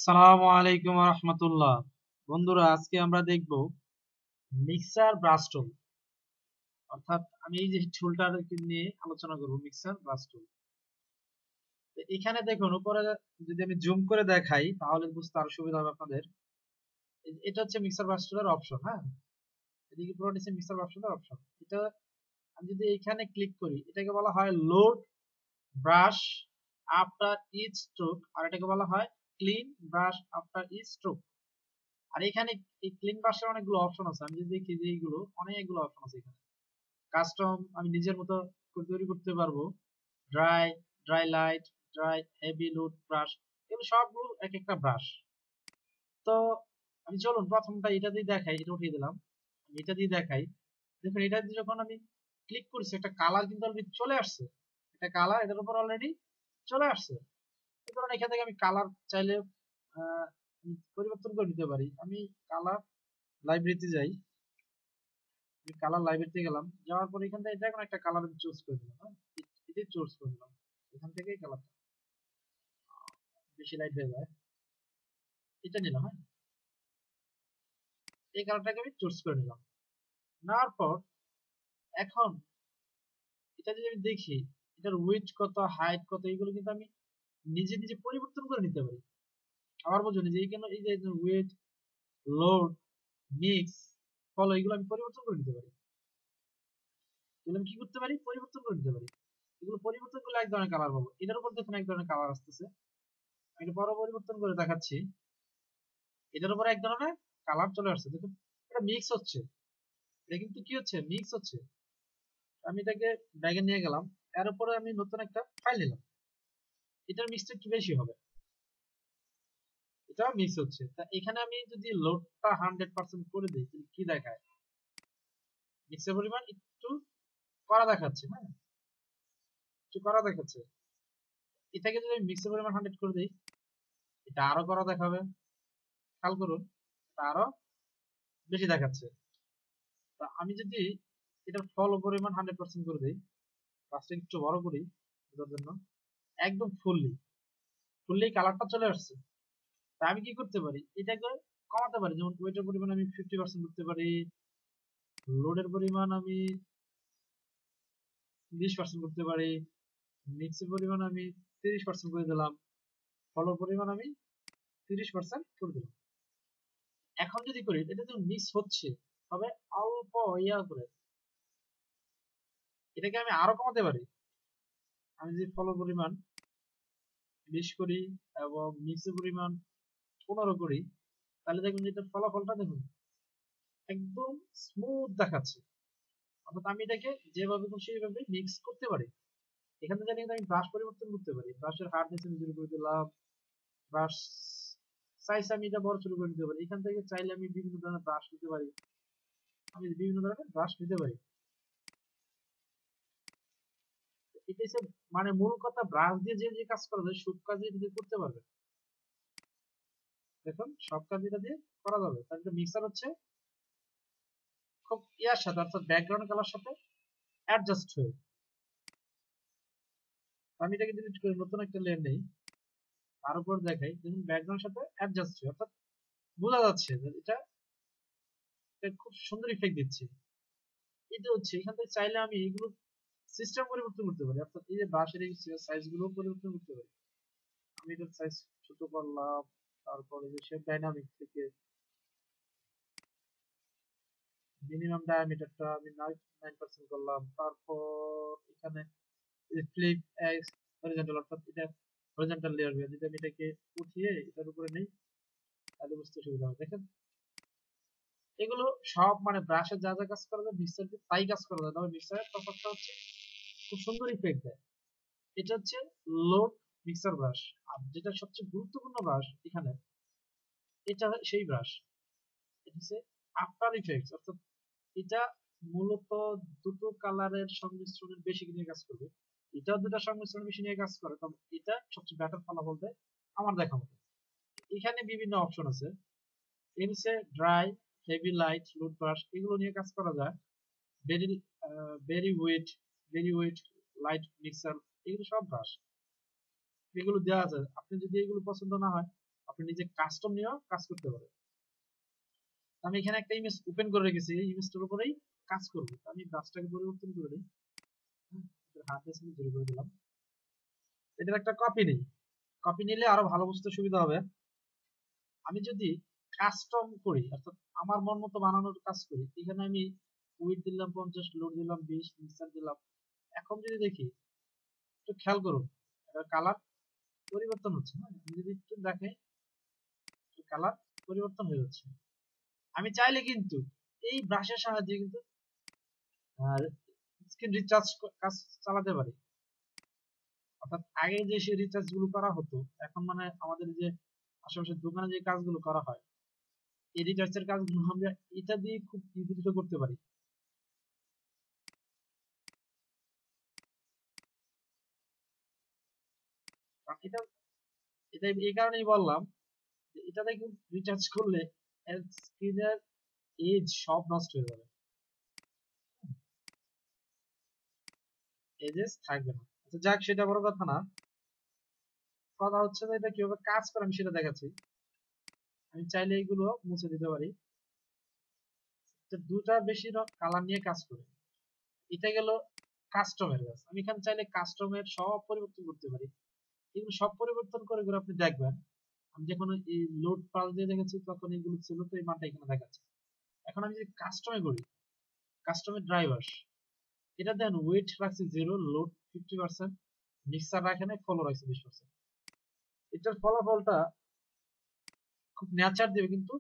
আসসালামু আলাইকুম রহমতুল্লাহ। বন্ধুরা, আজকে আমরা দেখব মিক্সার ব্রাশ টুল। অর্থাৎ আমি এই যে টুলটার নিয়ে আলোচনা করব, মিক্সার ব্রাশ টুল। এখানে দেখুন, উপরে যদি আমি জুম করে দেখাই তাহলে বুঝতে আরো সুবিধা হবে আপনাদের। এটা হচ্ছে মিক্সার ব্রাশ টুলের অপশন। হ্যাঁ, এদিকে পুরো নিচে মিক্সার ব্রাশ টুলের অপশন। এটা আমি যদি এখানে ক্লিক করি, এটাকে বলা হয় load brush after each stroke, আর এটাকে বলা হয় clean brush after each stroke. আর এখানে এই ক্লিন ব্রাশের অনেকগুলো অপশন আছে। আমি যদি দেখি যে এইগুলো অনেকগুলো অপশন আছে এখানে। কাস্টম আমি নিজের মতো তৈরি করতে পারবো। Dry, dry light, dry heavy load brush, এগুলো সবগুলো এক একটা ব্রাশ। তো আমি চলুন প্রথমটা এটা দিয়ে দেখাই। এটা উঠিয়ে দিলাম, আমি এটা দিয়ে দেখাই। দেখুন, এটা দিয়ে যখন আমি ক্লিক করছি একটা কালার কিন্তু অলরেডি চলে আসছে। একটা কালার এটার উপর অলরেডি চলে আসছে। এই ধরুন, এখান থেকে আমি কালার চাইলে পরিবর্তন করে নিতে পারি। আমি কালার লাইব্রেরিতে যাই, আমি কালার লাইব্রেরিতে গেলাম, যাওয়ার পর এখান থেকে যে কোনো একটা কালার চুজ করে দিলাম। হ্যাঁ, এটাই চুজ করে দিলাম। এখান থেকে কালারটা বেশি লাইট হয়ে যায়, এটা নিলাম। হ্যাঁ, এই কালারটাকে আমি চুজ করে নিলাম। নেওয়ার পর এখন এটা যদি আমি দেখি এটার উইডথ কত, হাইট কত, এগুলো কিন্তু আমি নিজে নিজে পরিবর্তন করে নিতে পারি। আমার বোঝেনি যে এইখানে এই যে উইডথ, লোড, মিক্স, ফলো, এগুলো আমি পরিবর্তন করে নিতে পারি। এগুলো আমি কি করতে পারি? পরিবর্তন করে নিতে পারি। এগুলো পরিবর্তন করলে এক ধরনের কালার পাবো। এটার উপর দেখুন এক ধরনের কালার আসতেছে। আমি এটা বড় পরিবর্তন করে দেখাচ্ছি। এটার উপরে এক ধরনের কালার চলে আসছে। দেখুন, এটা মিক্স হচ্ছে। এটা কিন্তু কি হচ্ছে? মিক্স হচ্ছে। আমি এটাকে ব্যাগে নিয়ে গেলাম, এর উপরে আমি নতুন একটা ফাইল নিলাম। এটার মিক্সটা একটু বেশি হবে, এটা মিক্স হচ্ছে। তা এখানে আমি যদি লোডটা 100% করে দিই তাহলে কি দেখায়? মিক্সের পরিমাণ একটু কড়া দেখাচ্ছে। হ্যাঁ, একটু কড়া দেখাচ্ছে। এটাকে যদি আমি মিক্সের পরিমাণ 100 করে দিই, এটা আরো কড়া দেখাবে। খেয়াল করুন, এটা আরো বেশি দেখাচ্ছে। তা আমি যদি এটার ফল পরিমাণ 100% করে দিই, কাজটা একটু বড় করি বোঝার জন্য, একদম ফুললি ফুললি কালারটা চলে আসছে। তা আমি কি করতে পারি? এটাকে কমাতে পারি। যেমন ওয়েটের পরিমাণ আমি 50% করতে পারি, লোডের পরিমাণ আমি 20% করতে পারি, মিক্সের পরিমাণ আমি 30% করে দিলাম, ফলের পরিমাণ আমি 30% করে দিলাম। এখন যদি করি, এটা তো মিক্স হচ্ছে, তবে অল্প ইয়া করে, এটাকে আমি আরো কমাতে পারি। আমি যদি ফলের পরিমাণ 20 করি এবং মিক্সের পরিমাণ 15 করি, তাহলে দেখুন যে এটার ফলাফলটা দেখুন একদম স্মুথ দেখাচ্ছে। অর্থাৎ আমি এটাকে যেভাবে খুশি সেইভাবে মিক্স করতে পারি। এখান থেকে জানি আমি ব্রাশ পরিবর্তন করতে পারি। ব্রাশের হার্ডনেস আমি শুরু করে দিলাম, ব্রাশ সাইজ আমি এটা বড় ছোট করে নিতে পারি। এখান থেকে চাইলে আমি বিভিন্ন ধরনের ব্রাশ নিতে পারি। আমি বিভিন্ন ধরনের ব্রাশ নিতে পারি। এটা হচ্ছে মানে মূল কথা, ব্রাশ দিয়ে যে যে কাজ করা যায় সব কাজ এটা দিয়ে করতে পারবে। দেখুন, সব কাজ এটা দিয়ে করা যাবে। তার একটা মিক্সার হচ্ছে খুব ইয়ার সাথে, অর্থাৎ ব্যাকগ্রাউন্ড কালার সাথে অ্যাডজাস্ট হয়ে। আমি এটাকে ডিলিট করে নতুন একটা লেয়ার নেই, তার উপর দেখাই। দেখুন, ব্যাকগ্রাউন্ডের সাথে অ্যাডজাস্ট হয়ে, অর্থাৎ বোঝা যাচ্ছে যে এটা এটা খুব সুন্দর ইফেক্ট দিচ্ছে। এটা হচ্ছে এখান থেকে চাইলে আমি এগুলো সিস্টেম পরিবর্তন করতে পারি। অর্থাৎ এই যে ব্রাশের এই সাইজ গুলো পরিবর্তন করতে পারি। আমি এটার সাইজ ছোট করলাম, তারপরে যে শেপ ডাইনামিক থেকে মিনিমাম ডায়ামিটারটা আমি 9% করলাম। তারপর এখানে ফ্লিপ এক্স হরিজন্টাল, অর্থাৎ এটা হরিজন্টাল লেয়ার। যদি আমি এটাকে উঠিয়ে এটার উপরে নেই তাহলে বুঝতে সুবিধা হবে। দেখেন, এগুলো সব মানে ব্রাশে যা যা কাজ করা যায় মিক্সার দিয়ে তাই কাজ করা যায়। তবে মিক্সারের তফাৎটা হচ্ছে খুব সুন্দর ইফেক্ট দেয়। এটা হচ্ছে লোড মিক্সার ব্রাশ। আর যেটা সবচেয়ে গুরুত্বপূর্ণ ব্রাশ এখানে, এটা সেই ব্রাশ, এটা হচ্ছে আফটার ইফেক্টস। অর্থাৎ এটা মূলত দুটো কালারের সংমিশ্রণে বেশি নিয়ে কাজ করবে। এটাও দুটো সংমিশ্রণ বেশি নিয়ে কাজ করে, তবে এটা সবচেয়ে বেটার ফলাফল দেয় আমার দেখা মতো। এখানে বিভিন্ন অপশন আছে। এর হচ্ছে dry, heavy light, load brush, এগুলো নিয়ে কাজ করা যায়। Very very wet, very wet light mixer, এগুলো সব ব্রাশ, এগুলো দেওয়া আছে। আপনি যদি এগুলো পছন্দ না হয় আপনি নিজে কাস্টম নিয়েও কাজ করতে পারেন। আমি এখানে একটা ইমেজ ওপেন করে রেখেছি, এই ইমেজটার উপরেই কাজ করব। আমি ব্রাশটাকে পরিবর্তন করে দিই, হাতে জুড়ে করে দিলাম। এটার একটা কপি নেই, কপি নিলে আরো ভালো বুঝতে সুবিধা হবে। আমি যদি কাস্টম করি, অর্থাৎ আমার মন মতো বানানোর কাজ করি, এখানে আমি উইডথ দিলাম 50, লোড দিলাম 20, মিক্সার দিলাম। এখন যদি দেখি, একটু খেয়াল করুন, এটার কালার পরিবর্তন হচ্ছে। হ্যাঁ, আমি যদি একটু দেখাই, কালার পরিবর্তন হয়ে যাচ্ছে। আমি চাইলে কিন্তু এই ব্রাশের সাহায্যে কিন্তু স্ক্রিন রিচার্জ কাজ চালাতে পারি। অর্থাৎ আগে যে সেই রিচার্জ গুলো করা হতো, এখন মানে আমাদের যে আশেপাশের দোকানে যে কাজগুলো করা হয়, এই রিচার্জের কাজগুলো আমরা এটা দিয়ে খুব ইজিলি করতে পারি। এটা এটা এই কারণেই বললাম যে এটাতে কিন্তু রিচার্জ করলে স্ক্রিনের এজ সব নষ্ট হয়ে যাবে, এজেস থাকবে না। আচ্ছা যাক, সেটা বড় কথা না। কথা হচ্ছে যে এটা কিভাবে কাজ করে আমি সেটা দেখাচ্ছি। আমি চাইলে এগুলো মুছে দিতে পারি। দুটা বেশি কালার নিয়ে কাজ করে, এটা গেল কাস্টমের কাজ। আমি এখানে চাইলে কাস্টমের সব পরিবর্তন করতে পারি। এগুলো সব পরিবর্তন করে করে আপনি দেখবেন, আমি যখন এই লোড পাল দিয়ে দেখেছি তখন এগুলো ছিল, তো এই মানটা এখানে দেখাচ্ছে। এখন আমি যদি কাস্টমে করি, কাস্টমের ড্রাইভার, এটা দেন ওয়েট রাখছি 0, লোড 50%, মিক্সার রাখে নাই, ফলো রাখছে 20%। এটার ফলাফলটা খুব ন্যাচার দিবে, কিন্তু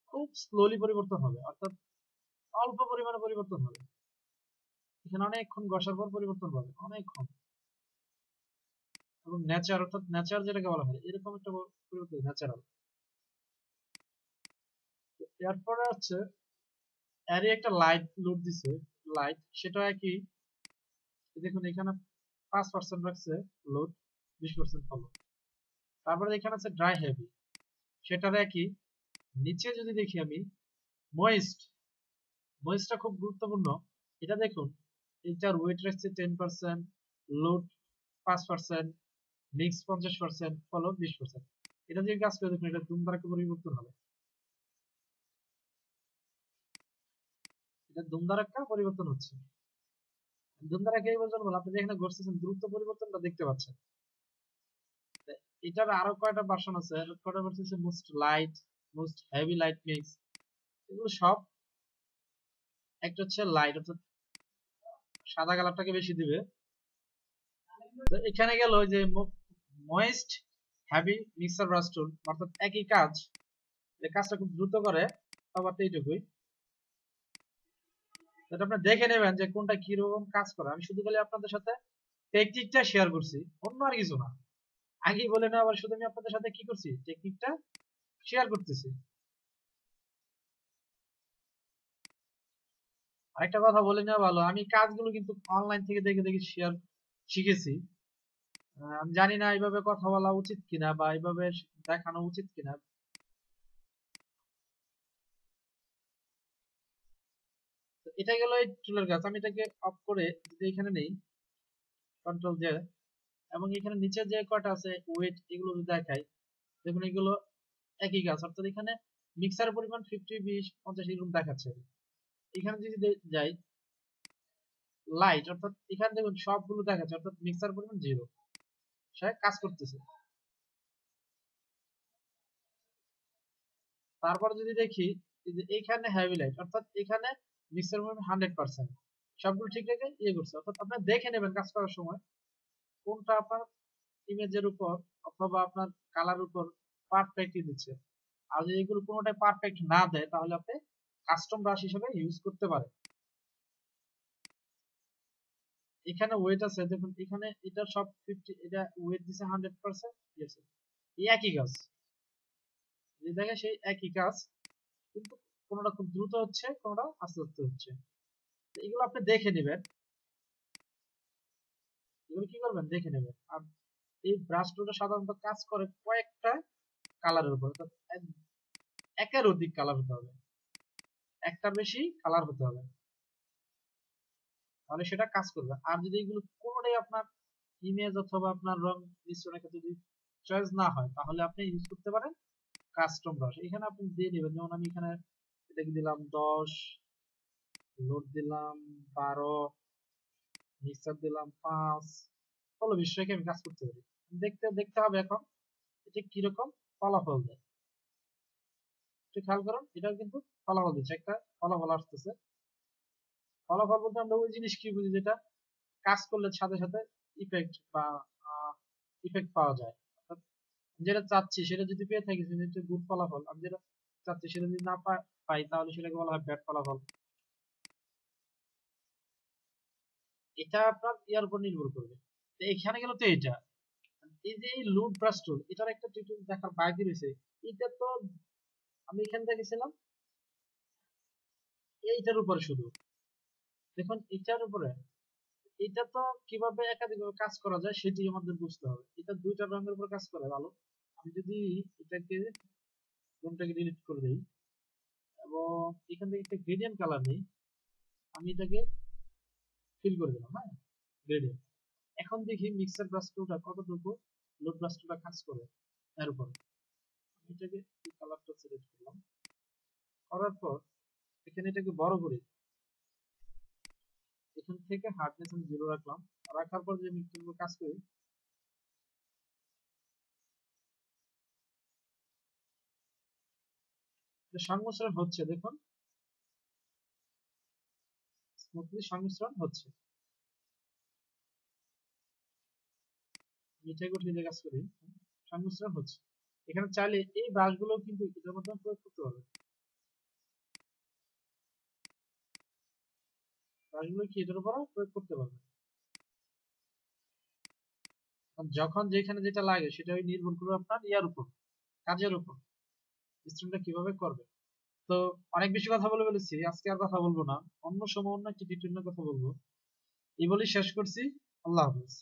খুব স্লোলি পরিবর্তন হবে, অর্থাৎ অল্প পরিমাণে পরিবর্তন হবে। এখানে অনেকক্ষণ ঘষার পর পরিবর্তন হবে, অনেকক্ষণ। এবং ন্যাচার, অর্থাৎ ন্যাচার যেটাকে বলা হয়, এরকম একটা পরিবর্তন, ন্যাচারাল। এরপরে হচ্ছে এরই একটা লাইট লোড দিছে, লাইট সেটা একই। দেখুন এখানে 5% রাখছে লোড, 20% ফলো। তারপরে এখানে আছে ড্রাই হেভি, সেটার একই। নিচে যদি দেখি আমি ময়েস্ট, ময়েস্টটা খুব গুরুত্বপূর্ণ। এটা দেখুন, এটার ওয়েট রাখছে 10%, লোড 5%, মিক্স 50%, ফলো 20%। এটা যদি কাজ করে দেখুন, এটা দুমদারাকে পরিবর্তন হবে, এটা দুমদারাক্কা পরিবর্তন হচ্ছে। দুমদারাক্কা এই বলতে বল, আপনি যেখানে ঘটতেছেন দ্রুত পরিবর্তনটা দেখতে পাচ্ছেন। এটার আরো কয়টা ভার্সন আছে, কয়টা ভার্সন আছে, most light, most heavy light mix, এগুলো সব। একটা হচ্ছে লাইট, অর্থাৎ সাদা কালারটাকে বেশি দিবে। তো এখানে গেল যে ময়েস্ট হেভি মিক্সার ব্রাশ টুল, অর্থাৎ একই কাজ, যে কাজটা খুব দ্রুত করে, আবার এইটুকুই। এটা আপনি দেখে নেবেন যে কোনটা কিরকম কাজ করে। আমি শুধু খালি আপনাদের সাথে টেকনিকটা শেয়ার করছি, অন্য আর কিছু না। আগেই বলে না, আবার শুধু আমি আপনাদের সাথে কি করছি, টেকনিকটা শেয়ার করতেছি। আরেকটা কথা বলে নেওয়া ভালো, আমি কাজগুলো কিন্তু অনলাইন থেকে দেখে দেখে শিখেছি। আমি জানি না এইভাবে কথা বলা উচিত কিনা, বা এইভাবে দেখানো উচিত কিনা। তো এটা গেল এই টুলের কাজ। আমি এটাকে অফ করে যদি এখানে নেই, কন্ট্রোল জে, এবং এখানে নিচে যে কয়টা আছে ওয়েট, এগুলো যদি দেখাই, দেখুন এগুলো একই কাজ। অর্থাৎ এখানে মিক্সারের পরিমাণ 50, 20, 50 এরকম দেখাচ্ছে। এখানে যদি যাই লাইট, অর্থাৎ এখানে দেখুন সবগুলো দেখাচ্ছে, অর্থাৎ মিক্সার পরিমাণ 0, সে কাজ করতেছে। তারপর যদি দেখি যে এখানে হেভি লাইট, অর্থাৎ এখানে মিক্সার পরিমাণ 100%, সবগুলো ঠিক রেখে ইয়ে করছে। অর্থাৎ আপনি দেখে নেবেন কাজ করার সময় কোনটা আপনার ইমেজের উপর অথবা আপনার কালার উপর পারফেক্টলি দিচ্ছে। আর যদি এগুলো কোনোটাই পারফেক্ট না দেয়, তাহলে আপনি কাস্টম ব্রাশ হিসেবে ইউজ করতে পারেন। এখানে ওয়েট আছে, দেখুন এখানে এটা সব 50, এটা ওয়েট দিছে 100%, ঠিক আছে। এই একই কাজ, যে দেখে সেই একই কাজ, কিন্তু কোনোটা খুব দ্রুত হচ্ছে, কোনোটা আস্তে আস্তে হচ্ছে। তো এগুলো আপনি দেখে নেবেন, এগুলো কি করবেন দেখে নেবেন। আর এই ব্রাশ টুলটা সাধারণত কাজ করে কয়েকটা কালারের উপর, অর্থাৎ একের অধিক কালার হতে হবে, একটার বেশি কালার হতে হবে, তাহলে সেটা কাজ করবে। আর যদি এগুলো কোনোটাই আপনার ইমেজ অথবা আপনার রং মিশ্রণের ক্ষেত্রে যদি চয়েস না হয় তাহলে আপনি ইউজ করতে পারেন কাস্টম ব্রাশ। এখানে আপনি দিয়ে নেবেন, যেমন আমি এখানে এটাকে দিলাম 10, লোড দিলাম 12, মিক্সার দিলাম 5, ফলে বিষয়কে আমি কাজ করতে পারি। দেখতে দেখতে হবে এখন এটা কিরকম ফলাফল দেয়। একটু খেয়াল করুন, এটাও কিন্তু ফলাফল দিচ্ছে, একটা ফলাফল আসতেছে। ফলাফল বলতে আমরা ওই জিনিস কি বুঝি, যেটা কাজ করলে সাথে সাথে ইফেক্ট বা ইফেক্ট পাওয়া যায়। অর্থাৎ যেটা চাচ্ছি সেটা যদি পেয়ে থাকি সেটা হচ্ছে গুড ফলাফল, আমি যেটা চাচ্ছি সেটা যদি না পাই তাহলে সেটাকে বলা হয় ব্যাড ফলাফল। এটা আপনার ইয়ার উপর নির্ভর করবে। তো এখানে গেল তো এটা, এই যে এই লুট ব্রাশ টুল, এটার একটা টিউটোরিয়াল দেখার বাকি রয়েছে। এটা তো আমি এখান থেকে ছিলাম এইটার উপরে শুধু, দেখুন এটার উপরে, এটা তো কিভাবে একাধিক কাজ করা যায় সেটি আমাদের বুঝতে হবে। এটা দুইটা রঙের উপর কাজ করে ভালো। আমি যদি এটাকে কোনটাকে ডিলিট করে দেই এবং এখান থেকে একটা গ্রেডিয়েন্ট কালার নেই, আমি এটাকে ফিল করে দিলাম, হ্যাঁ গ্রেডিয়েন্ট। এখন দেখি মিক্সার ব্রাশ টুলটা কতটুকু লোড ব্রাশ টুলটা কাজ করে এর উপর। আমি এটাকে এই কালারটা সিলেক্ট করলাম, করার পর এখানে এটাকে বড় করি, এখান থেকে হার্ডনেস আমি 0 রাখলাম। রাখার পর যে মিক্সার কাজ করি, সংমিশ্রণ হচ্ছে, দেখুন স্মুথলি সংমিশ্রণ হচ্ছে। মিঠাই গুটি দিয়ে কাজ করি, সংমিশ্রণ হচ্ছে। এখানে চাইলে এই ব্রাশগুলো কিন্তু এটার মধ্যে প্রয়োগ করতে পারবে। ব্রাশগুলো কি এটার উপর প্রয়োগ করতে পারবে। যখন যেখানে যেটা লাগে সেটা নির্ভর করবে আপনার ইয়ার উপর, কাজের উপর, স্ট্রিমটা কিভাবে করবে। তো অনেক বেশি কথা বলে ফেলেছি, আজকে আর কথা বলবো না, অন্য সময় অন্য একটি টিউটোরিয়ালের কথা বলবো। এই বলেই শেষ করছি। আল্লাহ হাফেজ।